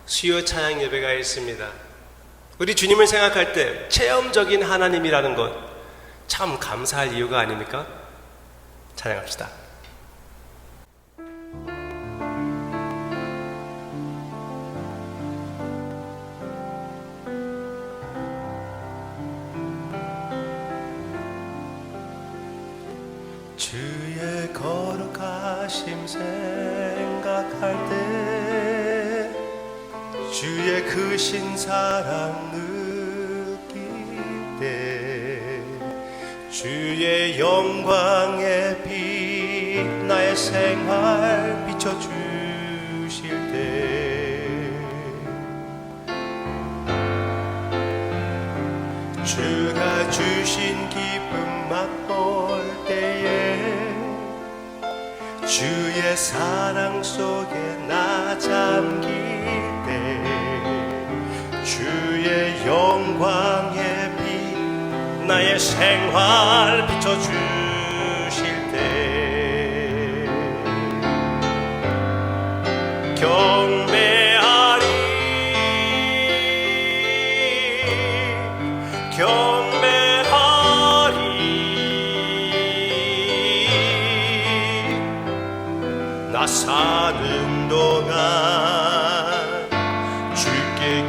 수요 찬양 예배가 있습니다. 우리 주님을 생각할 때 체험적인 하나님이라는 것 참 감사할 이유가 아닙니까? 찬양합시다. 주의 거룩하심 생각할 때 주의 크신 사랑 느낄 때 주의 영광의 빛 나의 생활 비춰주실 때 주가 주신 기쁨 맛볼 때에 주의 사랑 속에 나 잠길 때 주의 영광의 빛 나의 생활 비춰주실 때 경배하리 나 사는 동안 주께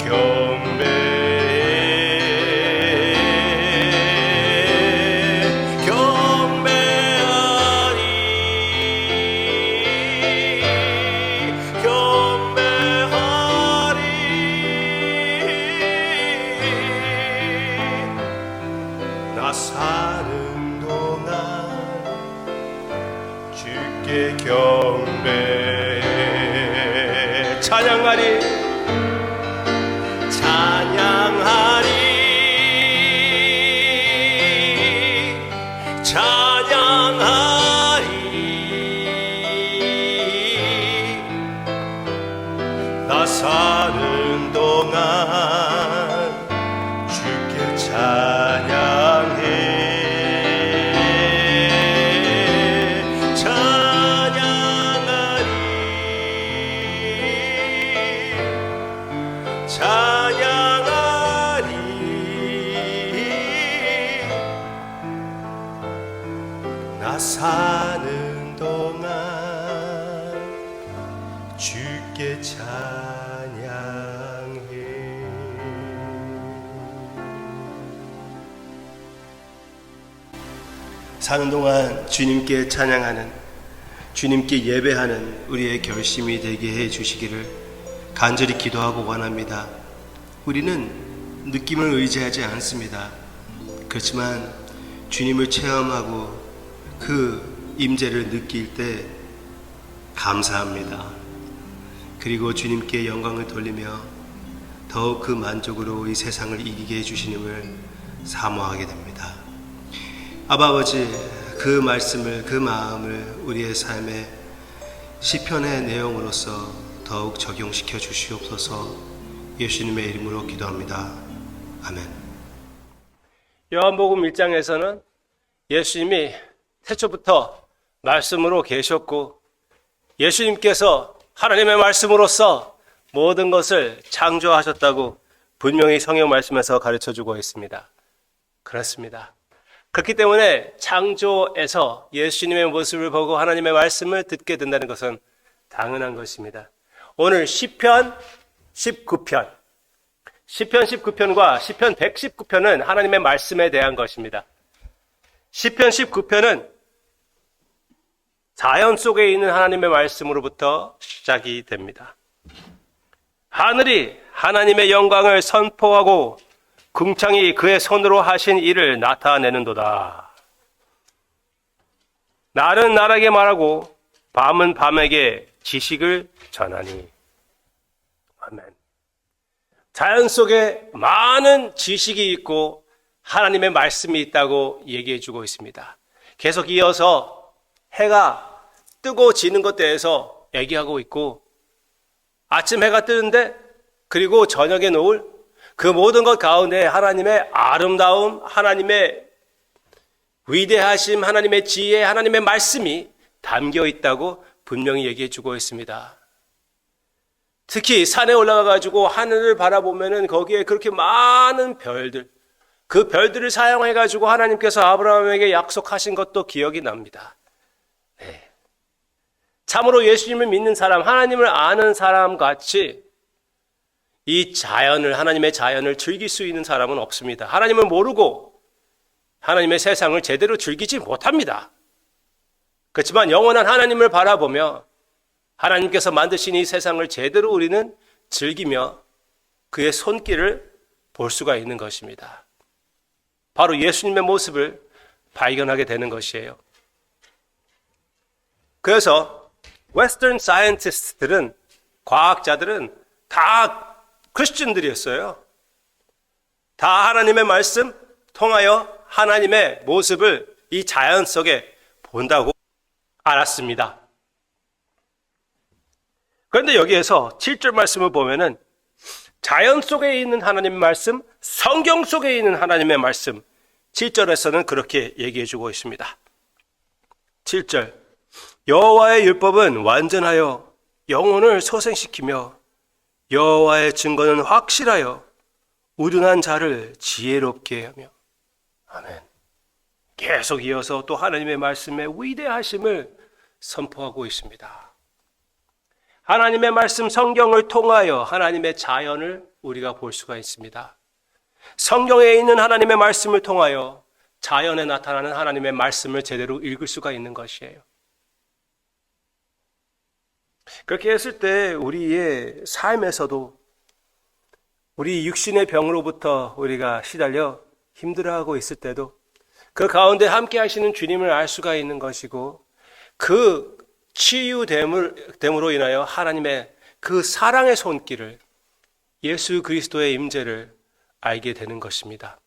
나 사는 동안 주께 경배 찬양하리 나 사는 동안 주께 찬양해 찬양하리 나 사는 동안 주께 찬양해. 사는 동안 주님께 찬양하는, 주님께 예배하는 우리의 결심이 되게 해 주시기를 간절히 기도하고 원합니다. 우리는 느낌을 의지하지 않습니다. 그렇지만 주님을 체험하고 그 임재를 느낄 때 감사합니다. 그리고 주님께 영광을 돌리며 더욱 그 만족으로 이 세상을 이기게 해주시님을 사모하게 됩니다. 아버지, 그 말씀을, 그 마음을 우리의 삶에 시편의 내용으로서 더욱 적용시켜 주시옵소서. 예수님의 이름으로 기도합니다. 아멘. 요한복음 1장에서는 예수님이 태초부터 말씀으로 계셨고 예수님께서 하나님의 말씀으로서 모든 것을 창조하셨다고 분명히 성경 말씀에서 가르쳐주고 있습니다. 그렇습니다. 그렇기 때문에 창조에서 예수님의 모습을 보고 하나님의 말씀을 듣게 된다는 것은 당연한 것입니다. 오늘 시편 19편, 시편 19편과 시편 119편은 하나님의 말씀에 대한 것입니다. 시편 19편은 자연 속에 있는 하나님의 말씀으로부터 시작이 됩니다. 하늘이 하나님의 영광을 선포하고 궁창이 그의 손으로 하신 일을 나타내는도다. 날은 날에게 말하고 밤은 밤에게 지식을 전하니. 아멘. 자연 속에 많은 지식이 있고 하나님의 말씀이 있다고 얘기해 주고 있습니다. 계속 이어서 해가 뜨고 지는 것에 대해서 얘기하고 있고 아침 해가 뜨는데 그리고 저녁에 노을 그 모든 것 가운데 하나님의 아름다움, 하나님의 위대하심, 하나님의 지혜, 하나님의 말씀이 담겨 있다고 분명히 얘기해 주고 있습니다. 특히 산에 올라가가지고 하늘을 바라보면은 거기에 그렇게 많은 별들, 그 별들을 사용해가지고 하나님께서 아브라함에게 약속하신 것도 기억이 납니다. 네. 참으로 예수님을 믿는 사람, 하나님을 아는 사람 같이 이 자연을, 하나님의 자연을 즐길 수 있는 사람은 없습니다. 하나님을 모르고 하나님의 세상을 제대로 즐기지 못합니다. 그렇지만 영원한 하나님을 바라보며 하나님께서 만드신 이 세상을 제대로 우리는 즐기며 그의 손길을 볼 수가 있는 것입니다. 바로 예수님의 모습을 발견하게 되는 것이에요. 그래서 웨스턴 사이언티스트들은, 과학자들은 다 크리스천들이었어요. 다 하나님의 말씀 통하여 하나님의 모습을 이 자연 속에 본다고 알았습니다. 그런데 여기에서 7절 말씀을 보면은 자연 속에 있는 하나님의 말씀, 성경 속에 있는 하나님의 말씀, 7절에서는 그렇게 얘기해 주고 있습니다. 7절, 여호와의 율법은 완전하여 영혼을 소생시키며 여호와의 증거는 확실하여 우둔한 자를 지혜롭게 하며. 아멘. 계속 이어서 또 하나님의 말씀의 위대하심을 선포하고 있습니다. 하나님의 말씀 성경을 통하여 하나님의 자연을 우리가 볼 수가 있습니다. 성경에 있는 하나님의 말씀을 통하여 자연에 나타나는 하나님의 말씀을 제대로 읽을 수가 있는 것이에요. 그렇게 했을 때 우리의 삶에서도 우리 육신의 병으로부터 우리가 시달려 힘들어하고 있을 때도 그 가운데 함께 하시는 주님을 알 수가 있는 것이고, 그 치유됨으로 인하여 하나님의 그 사랑의 손길을, 예수 그리스도의 임재를 알게 되는 것입니다.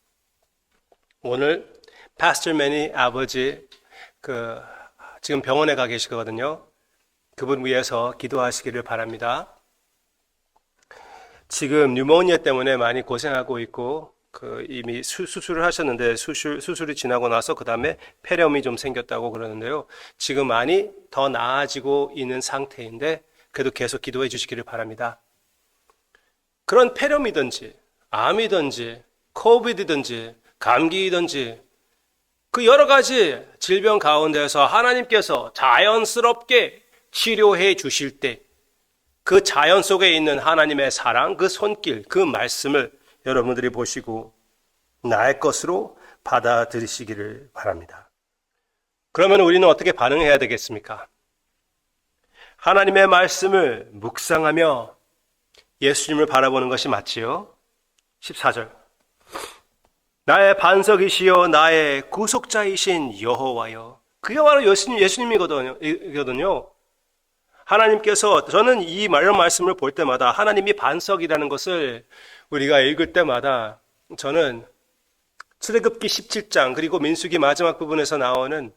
오늘 파스터 매니 아버지 지금 병원에 가 계시거든요. 그분 위해서 기도하시기를 바랍니다. 지금 뉴모니아 때문에 많이 고생하고 있고, 이미 수술을 하셨는데 수술이 지나고 나서 그 다음에 폐렴이 좀 생겼다고 그러는데요. 지금 많이 더 나아지고 있는 상태인데 그래도 계속 기도해 주시기를 바랍니다. 그런 폐렴이든지 암이든지 코비드든지 감기이든지 그 여러 가지 질병 가운데서 하나님께서 자연스럽게 치료해 주실 때 그 자연 속에 있는 하나님의 사랑, 그 손길, 그 말씀을 여러분들이 보시고 나의 것으로 받아들이시기를 바랍니다. 그러면 우리는 어떻게 반응해야 되겠습니까? 하나님의 말씀을 묵상하며 예수님을 바라보는 것이 맞지요? 14절, 나의 반석이시여 나의 구속자이신 여호와여. 그게 바로 예수님이거든요. 하나님께서, 저는 이런 말씀을 볼 때마다 하나님이 반석이라는 것을 우리가 읽을 때마다 저는 출애굽기 17장 그리고 민수기 마지막 부분에서 나오는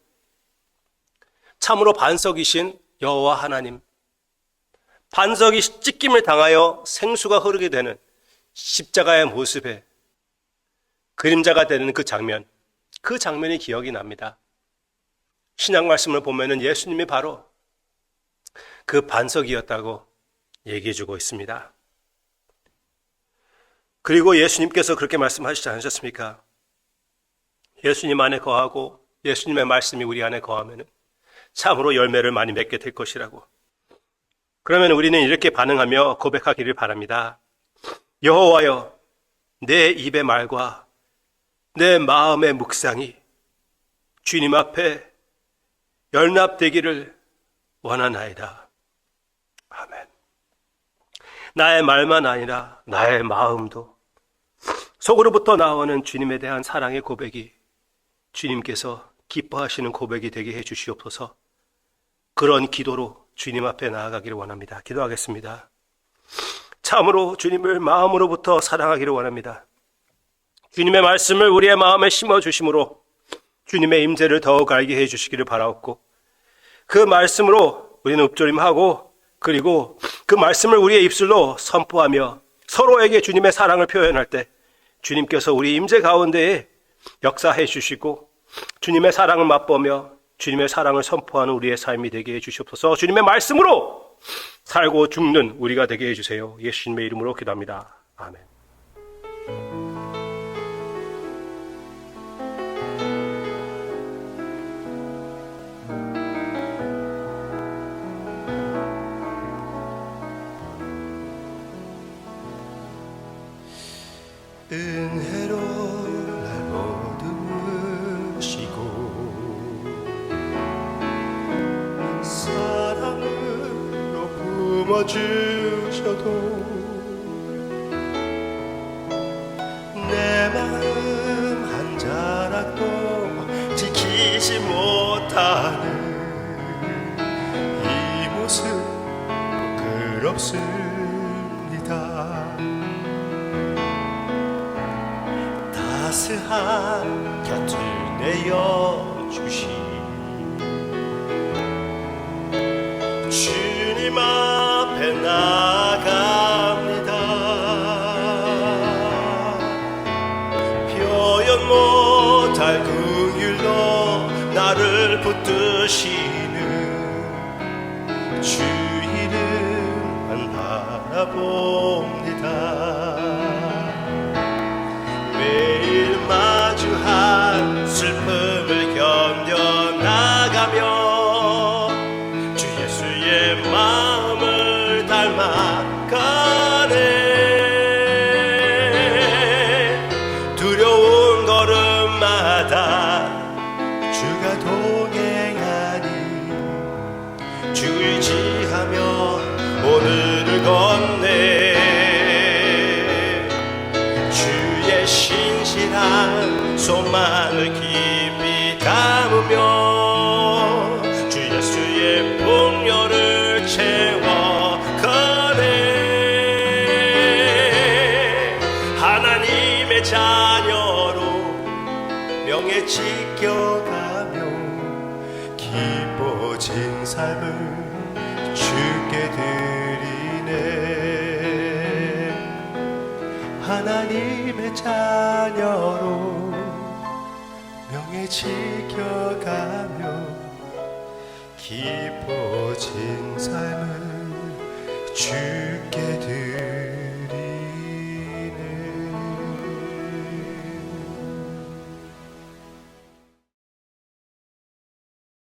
참으로 반석이신 여호와 하나님, 반석이 찢김을 당하여 생수가 흐르게 되는 십자가의 모습에 그림자가 되는 그 장면이 기억이 납니다. 신약 말씀을 보면은 예수님이 바로 그 반석이었다고 얘기해 주고 있습니다. 그리고 예수님께서 그렇게 말씀하시지 않으셨습니까? 예수님 안에 거하고 예수님의 말씀이 우리 안에 거하면 참으로 열매를 많이 맺게 될 것이라고. 그러면 우리는 이렇게 반응하며 고백하기를 바랍니다. 여호와여, 내 입의 말과 내 마음의 묵상이 주님 앞에 연합되기를 원하나이다. 아멘. 나의 말만 아니라 나의 마음도 속으로부터 나오는 주님에 대한 사랑의 고백이 주님께서 기뻐하시는 고백이 되게 해 주시옵소서. 그런 기도로 주님 앞에 나아가기를 원합니다. 기도하겠습니다. 참으로 주님을 마음으로부터 사랑하기를 원합니다. 주님의 말씀을 우리의 마음에 심어주심으로 주님의 임재를 더욱 알게 해 주시기를 바라옵고, 그 말씀으로 우리는 읊조림하고, 그리고 그 말씀을 우리의 입술로 선포하며 서로에게 주님의 사랑을 표현할 때 주님께서 우리 임재 가운데에 역사해 주시고 주님의 사랑을 맛보며 주님의 사랑을 선포하는 우리의 삶이 되게 해 주시옵소서. 주님의 말씀으로 살고 죽는 우리가 되게 해주세요. 예수님의 이름으로 기도합니다. 아멘. 은혜로 날 보듬으시고 사랑으로 품어주셔도 내 마음 한 자락도 지키지 못하는 이 모습 부끄럽습니다. 따스한 곁을 내어주신 주님 앞에 나아갑니다. 표현 못할 긍휼로 나를 붙드시는 주 이름만 바라봅니다. 매일 마주한 슬픔을 견뎌나가며 주 예수의 마음을 닮아가네. 두려운 걸음마다 주가 동행하니 주 의지하며 오늘을 걷네. 신실한 소망을 깊이 담으며 주 예수의 풍요를 채워가네. 하나님의 자녀로 명예 지켜가며 기뻐진 삶을 주께 드리네. 하나님의 자녀로 명예 지켜가며 기뻐진 삶을 주께 드리네.